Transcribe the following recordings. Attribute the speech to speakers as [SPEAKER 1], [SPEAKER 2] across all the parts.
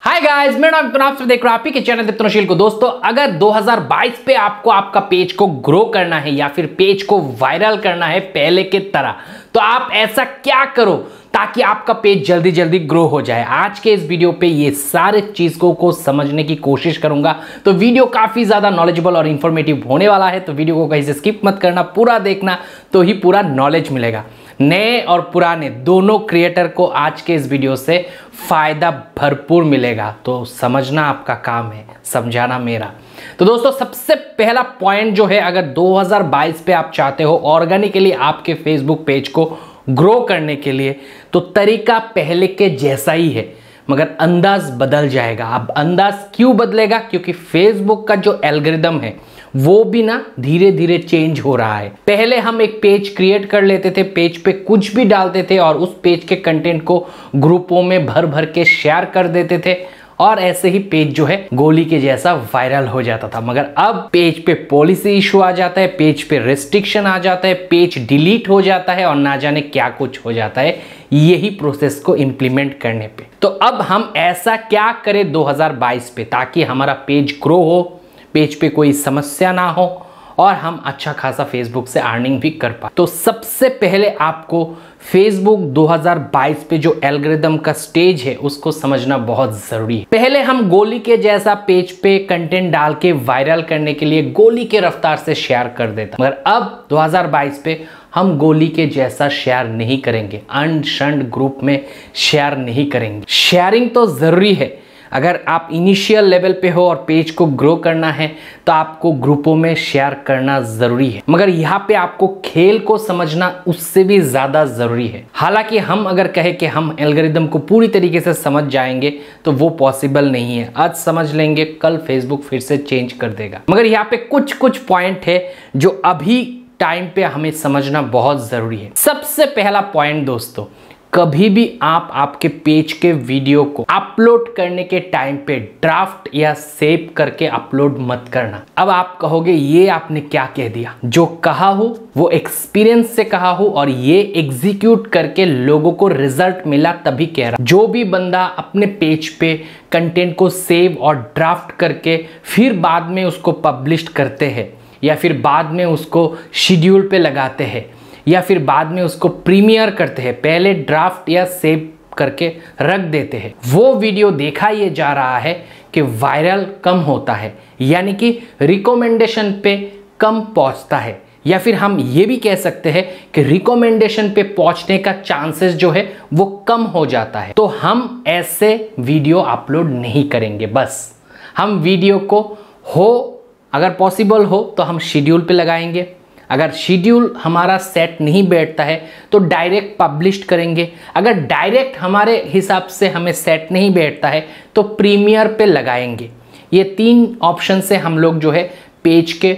[SPEAKER 1] Hi guys, मैं नाम आप सब देख रहे हो आपके चैनल दिप्तनशील को। दोस्तों, अगर 2022 पे आपको आपका पेज को ग्रो करना है या फिर पेज को वायरल करना है पहले के तरह, तो आप ऐसा क्या करो ताकि आपका पेज जल्दी जल्दी ग्रो हो जाए। आज के इस वीडियो पे ये सारे चीजों को समझने की कोशिश करूंगा। तो वीडियो काफी ज्यादा नॉलेजेबल और इंफॉर्मेटिव होने वाला है, तो वीडियो को कहीं से स्किप मत करना, पूरा देखना तो ही पूरा नॉलेज मिलेगा। नए और पुराने दोनों क्रिएटर को आज के इस वीडियो से फायदा भरपूर मिलेगा, तो समझना आपका काम है, समझाना मेरा। तो दोस्तों, सबसे पहला पॉइंट जो है, अगर 2022 पे आप चाहते हो ऑर्गेनिकली आपके फेसबुक पेज को ग्रो करने के लिए, तो तरीका पहले के जैसा ही है, मगर अंदाज बदल जाएगा। अब अंदाज क्यों बदलेगा? क्योंकि फेसबुक का जो एल्गोरिदम है वो भी ना धीरे धीरे चेंज हो रहा है। पहले हम एक पेज क्रिएट कर लेते थे, पेज पे कुछ भी डालते थे और उस पेज के कंटेंट को ग्रुपों में भर भर के शेयर कर देते थे और ऐसे ही पेज जो है गोली के जैसा वायरल हो जाता था। मगर अब पेज पे पॉलिसी इशू आ जाता है, पेज पे रेस्ट्रिक्शन आ जाता है, पेज डिलीट हो जाता है और ना जाने क्या कुछ हो जाता है यही प्रोसेस को इंप्लीमेंट करने पे। तो अब हम ऐसा क्या करें 2022 पे ताकि हमारा पेज ग्रो हो, पेज पे कोई समस्या ना हो और हम अच्छा खासा फेसबुक से अर्निंग भी कर पाए। तो सबसे पहले आपको फेसबुक 2022 पे जो एल्गोरिदम का स्टेज है उसको समझना बहुत जरूरी है। पहले हम गोली के जैसा पेज पे कंटेंट डाल के वायरल करने के लिए गोली के रफ्तार से शेयर कर देता, मगर अब 2022 पे हम गोली के जैसा शेयर नहीं करेंगे, अनशंड ग्रुप में शेयर नहीं करेंगे। शेयरिंग तो जरूरी है। अगर आप इनिशियल लेवल पे हो और पेज को ग्रो करना है तो आपको ग्रुपों में शेयर करना जरूरी है, मगर यहाँ पे आपको खेल को समझना उससे भी ज्यादा जरूरी है। हालांकि हम अगर कहें कि हम एल्गोरिदम को पूरी तरीके से समझ जाएंगे तो वो पॉसिबल नहीं है। आज समझ लेंगे, कल फेसबुक फिर से चेंज कर देगा। मगर यहाँ पे कुछ पॉइंट है जो अभी टाइम पे हमें समझना बहुत जरूरी है। सबसे पहला पॉइंट दोस्तों, कभी भी आप आपके पेज के वीडियो को अपलोड करने के टाइम पे ड्राफ्ट या सेव करके अपलोड मत करना। अब आप कहोगे ये आपने क्या कह दिया? जो कहा हो वो एक्सपीरियंस से कहा हो और ये एग्जीक्यूट करके लोगों को रिजल्ट मिला तभी कह रहा। जो भी बंदा अपने पेज पे कंटेंट को सेव और ड्राफ्ट करके फिर बाद में उसको पब्लिश करते हैं या फिर बाद में उसको शेड्यूल पे लगाते हैं या फिर बाद में उसको प्रीमियर करते हैं, पहले ड्राफ्ट या सेव करके रख देते हैं, वो वीडियो देखा ये जा रहा है कि वायरल कम होता है, यानी कि रिकमेंडेशन पे कम पहुंचता है, या फिर हम ये भी कह सकते हैं कि रिकमेंडेशन पे पहुंचने का चांसेस जो है वो कम हो जाता है। तो हम ऐसे वीडियो अपलोड नहीं करेंगे। बस हम वीडियो को अगर पॉसिबल हो तो हम शेड्यूल पे लगाएंगे। अगर शेड्यूल हमारा सेट नहीं बैठता है तो डायरेक्ट पब्लिश करेंगे। अगर डायरेक्ट हमारे हिसाब से हमें सेट नहीं बैठता है तो प्रीमियर पे लगाएंगे। ये 3 ऑप्शन से हम लोग जो है पेज के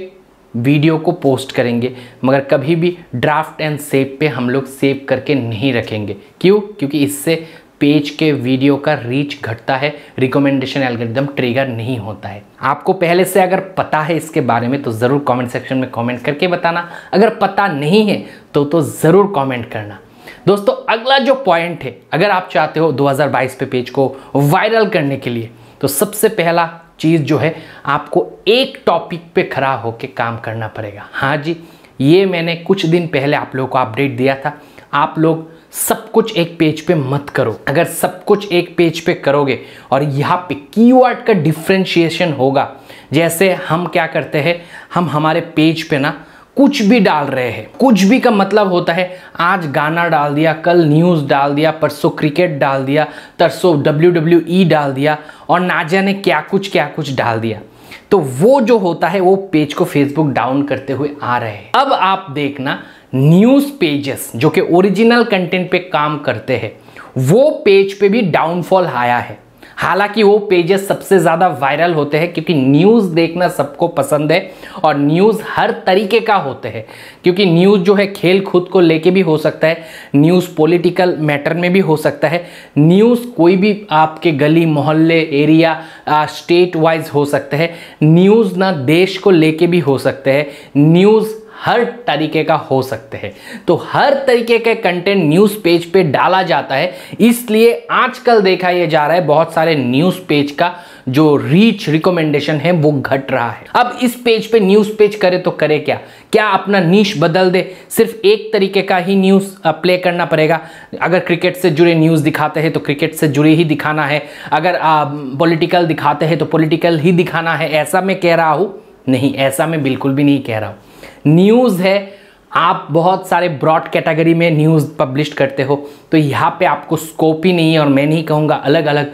[SPEAKER 1] वीडियो को पोस्ट करेंगे, मगर कभी भी ड्राफ्ट एंड सेव पे हम लोग सेव करके नहीं रखेंगे। क्यों? क्योंकि इससे पेज के वीडियो का रीच घटता है, रिकमेंडेशन एल्गोरिदम ट्रिगर नहीं होता है। आपको पहले से अगर पता है इसके बारे में तो ज़रूर कमेंट सेक्शन में कमेंट करके बताना। अगर पता नहीं है तो ज़रूर कमेंट करना। दोस्तों, अगला जो पॉइंट है, अगर आप चाहते हो 2022 पे पेज को वायरल करने के लिए, तो सबसे पहला चीज़ जो है, आपको एक टॉपिक पे खड़ा होकर काम करना पड़ेगा। हाँ जी, ये मैंने कुछ दिन पहले आप लोगों को अपडेट दिया था। आप लोग सब कुछ एक पेज पे मत करो। अगर सब कुछ एक पेज पे करोगे और यहाँ पे कीवर्ड का डिफरेंशिएशन होगा, जैसे हम क्या करते हैं, हम हमारे पेज पे ना कुछ भी डाल रहे हैं। कुछ भी का मतलब होता है आज गाना डाल दिया, कल न्यूज़ डाल दिया, परसों क्रिकेट डाल दिया, तरसों WWE डाल दिया और ना जाने क्या कुछ डाल दिया। तो वो जो होता है वो पेज को फेसबुक डाउन करते हुए आ रहे हैं। अब आप देखना, न्यूज़ पेजेस जो कि ओरिजिनल कंटेंट पे काम करते हैं वो पेज पे भी डाउनफॉल आया है। हालांकि वो पेजेस सबसे ज़्यादा वायरल होते हैं क्योंकि न्यूज़ देखना सबको पसंद है और न्यूज़ हर तरीके का होते हैं। क्योंकि न्यूज़ जो है खेल कूद को लेके भी हो सकता है, न्यूज़ पॉलिटिकल मैटर में भी हो सकता है, न्यूज़ कोई भी आपके गली मोहल्ले एरिया स्टेट वाइज हो सकते हैं, न्यूज़ ना देश को लेके भी हो सकते हैं, न्यूज़ हर तरीके का हो सकते हैं। तो हर तरीके के कंटेंट न्यूज़ पेज पे डाला जाता है, इसलिए आजकल देखा यह जा रहा है बहुत सारे न्यूज़ पेज का जो रीच रिकमेंडेशन है वो घट रहा है। अब इस पेज पे न्यूज़ पेज करे तो करे क्या अपना नीश बदल दे, सिर्फ एक तरीके का ही न्यूज़ प्ले करना पड़ेगा। अगर क्रिकेट से जुड़े न्यूज़ दिखाते हैं तो क्रिकेट से जुड़े ही दिखाना है, अगर पॉलिटिकल दिखाते हैं तो पॉलिटिकल ही दिखाना है, ऐसा मैं कह रहा हूँ? नहीं, ऐसा मैं बिल्कुल भी नहीं कह रहा हूँ। न्यूज़ है, आप बहुत सारे ब्रॉड कैटेगरी में न्यूज़ पब्लिश करते हो, तो यहाँ पे आपको स्कोप ही नहीं है। और मैं नहीं कहूँगा अलग अलग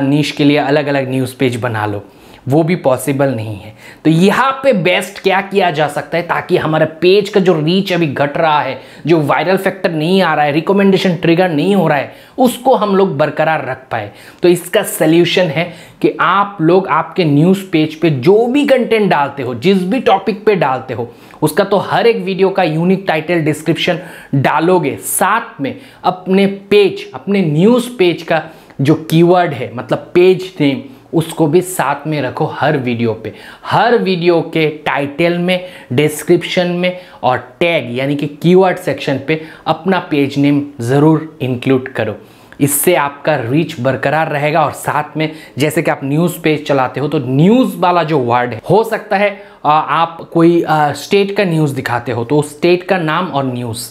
[SPEAKER 1] नीश के लिए अलग अलग न्यूज़ पेज बना लो, वो भी पॉसिबल नहीं है। तो यहाँ पे बेस्ट क्या किया जा सकता है ताकि हमारे पेज का जो रीच अभी घट रहा है, जो वायरल फैक्टर नहीं आ रहा है, रिकमेंडेशन ट्रिगर नहीं हो रहा है, उसको हम लोग बरकरार रख पाए। तो इसका सल्यूशन है कि आप लोग आपके न्यूज़ पेज पे जो भी कंटेंट डालते हो, जिस भी टॉपिक पे डालते हो, उसका तो हर एक वीडियो का यूनिक टाइटल डिस्क्रिप्शन डालोगे। साथ में अपने पेज, अपने न्यूज़ पेज का जो कीवर्ड है, मतलब पेज नेम, उसको भी साथ में रखो हर वीडियो पे। हर वीडियो के टाइटल में, डिस्क्रिप्शन में और टैग यानी कि कीवर्ड सेक्शन पे अपना पेज नेम ज़रूर इंक्लूड करो। इससे आपका रीच बरकरार रहेगा। और साथ में जैसे कि आप न्यूज़ पेज चलाते हो तो न्यूज़ वाला जो वर्ड है, हो सकता है आप कोई स्टेट का न्यूज़ दिखाते हो तो उस स्टेट का नाम और news,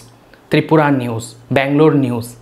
[SPEAKER 1] Tripura news, Bangalore news,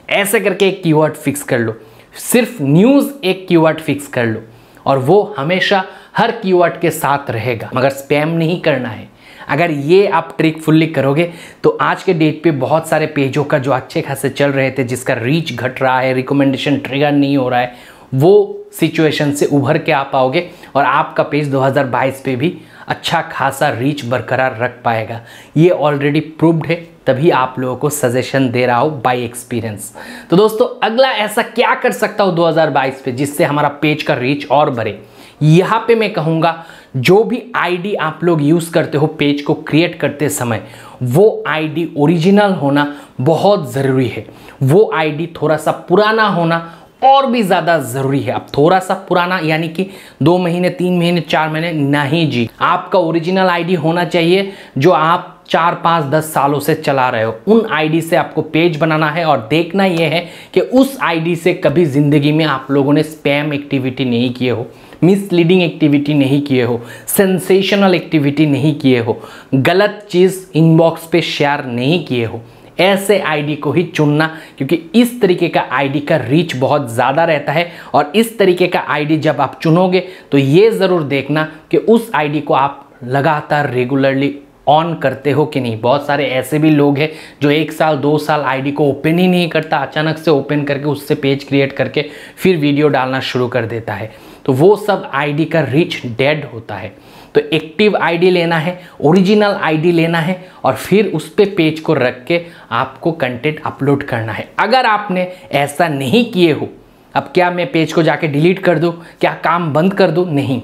[SPEAKER 1] ऐसे करके एक कीवर्ड फिक्स कर लो। सिर्फ न्यूज़ एक कीवर्ड फिक्स कर लो और वो हमेशा हर कीवर्ड के साथ रहेगा, मगर स्पैम नहीं करना है। अगर ये आप ट्रिक फुल्ली करोगे तो आज के डेट पे बहुत सारे पेजों का जो अच्छे खासे चल रहे थे, जिसका रीच घट रहा है, रिकमेंडेशन ट्रिगर नहीं हो रहा है, वो सिचुएशन से उभर के आ पाओगे और आपका पेज 2022 पे भी अच्छा खासा रीच बरकरार रख पाएगा। ये ऑलरेडी प्रूव्ड है, तभी आप लोगों को सजेशन दे रहा हूँ बाय एक्सपीरियंस। तो दोस्तों, अगला ऐसा क्या कर सकता हूँ 2022 पे जिससे हमारा पेज का रीच और बढ़े? यहाँ पे मैं कहूँगा जो भी आईडी आप लोग यूज़ करते हो पेज को क्रिएट करते समय, वो आईडी ओरिजिनल होना बहुत ज़रूरी है। वो आईडी थोड़ा सा पुराना होना और भी ज़्यादा ज़रूरी है। अब थोड़ा सा पुराना यानी कि 2 महीने, 3 महीने, 4 महीने नहीं जी, आपका ओरिजिनल आईडी होना चाहिए जो आप 4, 5, 10 सालों से चला रहे हो। उन आईडी से आपको पेज बनाना है और देखना यह है कि उस आईडी से कभी ज़िंदगी में आप लोगों ने स्पैम एक्टिविटी नहीं किए हो, मिसलीडिंग एक्टिविटी नहीं किए हो, सेंसेशनल एक्टिविटी नहीं किए हो, गलत चीज़ इनबॉक्स पे शेयर नहीं किए हो। ऐसे आईडी को ही चुनना, क्योंकि इस तरीके का आईडी का रीच बहुत ज़्यादा रहता है। और इस तरीके का आईडी जब आप चुनोगे तो ये ज़रूर देखना कि उस आईडी को आप लगातार रेगुलरली ऑन करते हो कि नहीं। बहुत सारे ऐसे भी लोग हैं जो 1 साल 2 साल आईडी को ओपन ही नहीं करता, अचानक से ओपन करके उससे पेज क्रिएट करके फिर वीडियो डालना शुरू कर देता है। तो वो सब आईडी का रीच डेड होता है। तो एक्टिव आईडी लेना है, ओरिजिनल आईडी लेना है और फिर उस पे पेज को रख के आपको कंटेंट अपलोड करना है। अगर आपने ऐसा नहीं किए हो, अब क्या मैं पेज को जाके डिलीट कर दूं, क्या काम बंद कर दूं? नहीं,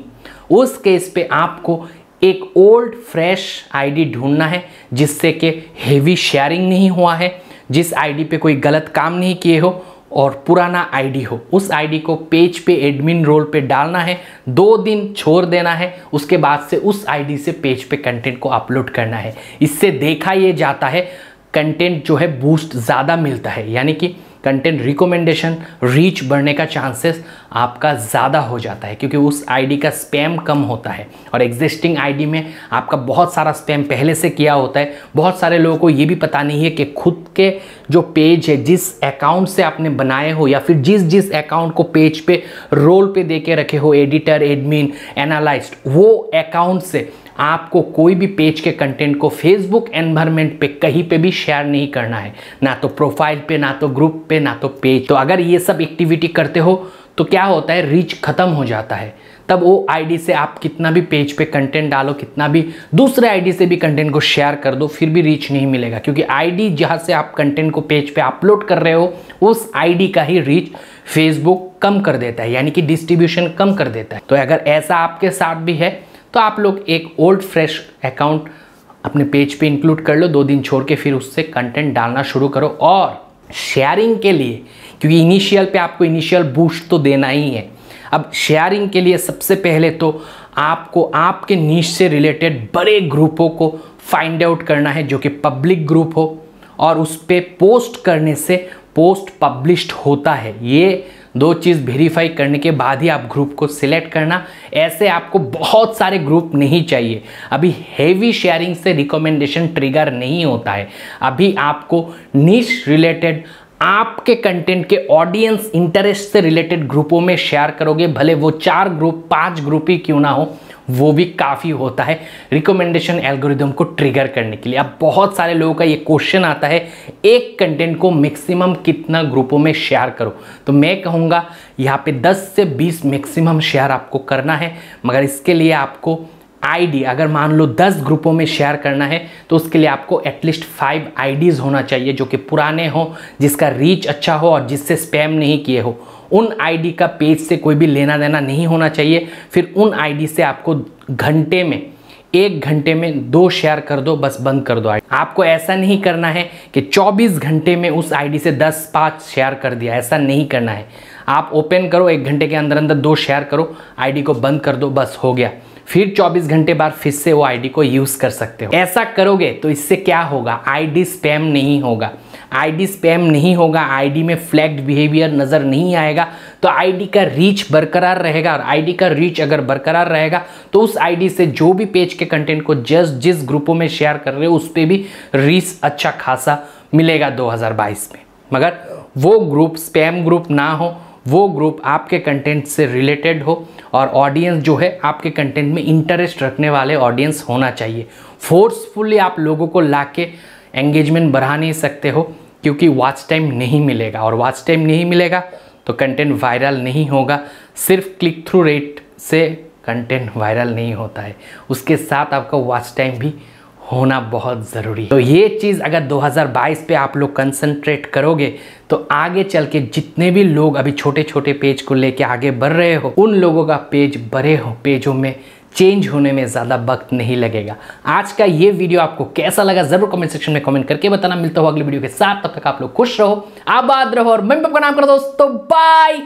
[SPEAKER 1] उस केस पे आपको एक ओल्ड फ्रेश आईडी ढूंढना है जिससे कि हेवी शेयरिंग नहीं हुआ है, जिस आईडी पे कोई गलत काम नहीं किए हो और पुराना आईडी हो। उस आईडी को पेज पे एडमिन रोल पे डालना है, 2 दिन छोड़ देना है, उसके बाद से उस आईडी से पेज पे कंटेंट को अपलोड करना है। इससे देखा ये जाता है कंटेंट जो है बूस्ट ज़्यादा मिलता है, यानी कि कंटेंट रिकमेंडेशन रीच बढ़ने का चांसेस आपका ज़्यादा हो जाता है, क्योंकि उस आईडी का स्पैम कम होता है। और एग्जिस्टिंग आईडी में आपका बहुत सारा स्पैम पहले से किया होता है। बहुत सारे लोगों को ये भी पता नहीं है कि खुद के जो पेज है, जिस अकाउंट से आपने बनाए हो या फिर जिस अकाउंट को पेज पे रोल पे दे के रखे हो, एडिटर, एडमिन, एनालिस्ट, वो अकाउंट से आपको कोई भी पेज के कंटेंट को फेसबुक एनवायरनमेंट पे कहीं पे भी शेयर नहीं करना है, ना तो प्रोफाइल पे, ना तो ग्रुप पे, ना तो पेज। तो अगर ये सब एक्टिविटी करते हो तो क्या होता है, रीच खत्म हो जाता है। तब वो आईडी से आप कितना भी पेज पे कंटेंट डालो, कितना भी दूसरे आईडी से भी कंटेंट को शेयर कर दो, फिर भी रीच नहीं मिलेगा, क्योंकि आईडी जहाँ से आप कंटेंट को पेज पे अपलोड कर रहे हो उस आईडी का ही रीच फेसबुक कम कर देता है, यानी कि डिस्ट्रीब्यूशन कम कर देता है। तो अगर ऐसा आपके साथ भी है तो आप लोग एक ओल्ड फ्रेश अकाउंट अपने पेज पे इंक्लूड कर लो, 2 दिन छोड़ के फिर उससे कंटेंट डालना शुरू करो। और शेयरिंग के लिए, क्योंकि इनिशियल पे आपको इनिशियल बूस्ट तो देना ही है, अब शेयरिंग के लिए सबसे पहले तो आपको आपके नीश से रिलेटेड बड़े ग्रुपों को फाइंड आउट करना है जो कि पब्लिक ग्रुप हो और उस पर पोस्ट करने से पोस्ट पब्लिश्ड होता है। ये दो चीज़ वेरीफाई करने के बाद ही आप ग्रुप को सिलेक्ट करना। ऐसे आपको बहुत सारे ग्रुप नहीं चाहिए। अभी हेवी शेयरिंग से रिकमेंडेशन ट्रिगर नहीं होता है। अभी आपको निश रिलेटेड आपके कंटेंट के ऑडियंस इंटरेस्ट से रिलेटेड ग्रुपों में शेयर करोगे, भले वो 4 ग्रुप 5 ग्रुप ही क्यों ना हो, वो भी काफ़ी होता है रिकमेंडेशन एल्गोरिदम को ट्रिगर करने के लिए। अब बहुत सारे लोगों का ये क्वेश्चन आता है, एक कंटेंट को मैक्सिमम कितना ग्रुपों में शेयर करो? तो मैं कहूँगा यहाँ पे 10 से 20 मैक्सिमम शेयर आपको करना है, मगर इसके लिए आपको आईडी, अगर मान लो 10 ग्रुपों में शेयर करना है तो उसके लिए आपको एटलीस्ट 5 आईडीज़ होना चाहिए जो कि पुराने हो, जिसका रीच अच्छा हो और जिससे स्पैम नहीं किए हो। उन आईडी का पेज से कोई भी लेना देना नहीं होना चाहिए। फिर उन आईडी से आपको घंटे में 1 घंटे में 2 शेयर कर दो, बस बंद कर दो आईडी। आपको ऐसा नहीं करना है कि 24 घंटे में उस आईडी से 10-5 शेयर कर दिया, ऐसा नहीं करना है। आप ओपन करो, 1 घंटे के अंदर अंदर 2 शेयर करो, आईडी को बंद कर दो, बस हो गया। फिर 24 घंटे बाद फिर से वो आईडी को यूज़ कर सकते हो। ऐसा करोगे तो इससे क्या होगा, आईडी स्पैम नहीं होगा। आईडी स्पैम नहीं होगा, आईडी में फ्लैग्ड बिहेवियर नज़र नहीं आएगा, तो आईडी का रीच बरकरार रहेगा। और आईडी का रीच अगर बरकरार रहेगा तो उस आईडी से जो भी पेज के कंटेंट को जिस ग्रुपों में शेयर कर रहे हो उस पर भी रीच अच्छा खासा मिलेगा 2022 में। मगर वो ग्रुप स्पैम ग्रुप ना हो, वो ग्रुप आपके कंटेंट से रिलेटेड हो और ऑडियंस जो है आपके कंटेंट में इंटरेस्ट रखने वाले ऑडियंस होना चाहिए। फोर्सफुली आप लोगों को लाके एंगेजमेंट बढ़ा नहीं सकते हो, क्योंकि वॉच टाइम नहीं मिलेगा, और वॉच टाइम नहीं मिलेगा तो कंटेंट वायरल नहीं होगा। सिर्फ क्लिक थ्रू रेट से कंटेंट वायरल नहीं होता है, उसके साथ आपका वॉच टाइम भी होना बहुत ज़रूरी है। तो ये चीज़ अगर 2022 पे आप लोग कंसंट्रेट करोगे तो आगे चल के जितने भी लोग अभी छोटे छोटे पेज को लेके आगे बढ़ रहे हो, उन लोगों का पेज बड़े हो पेजों में चेंज होने में ज़्यादा वक्त नहीं लगेगा। आज का ये वीडियो आपको कैसा लगा ज़रूर कमेंट सेक्शन में कमेंट करके बताना। मिलता हूँ अगली वीडियो के साथ, तब तक आप लोग खुश रहो, आबाद रहो और मैं आपका नाम करो दोस्तों, बाय।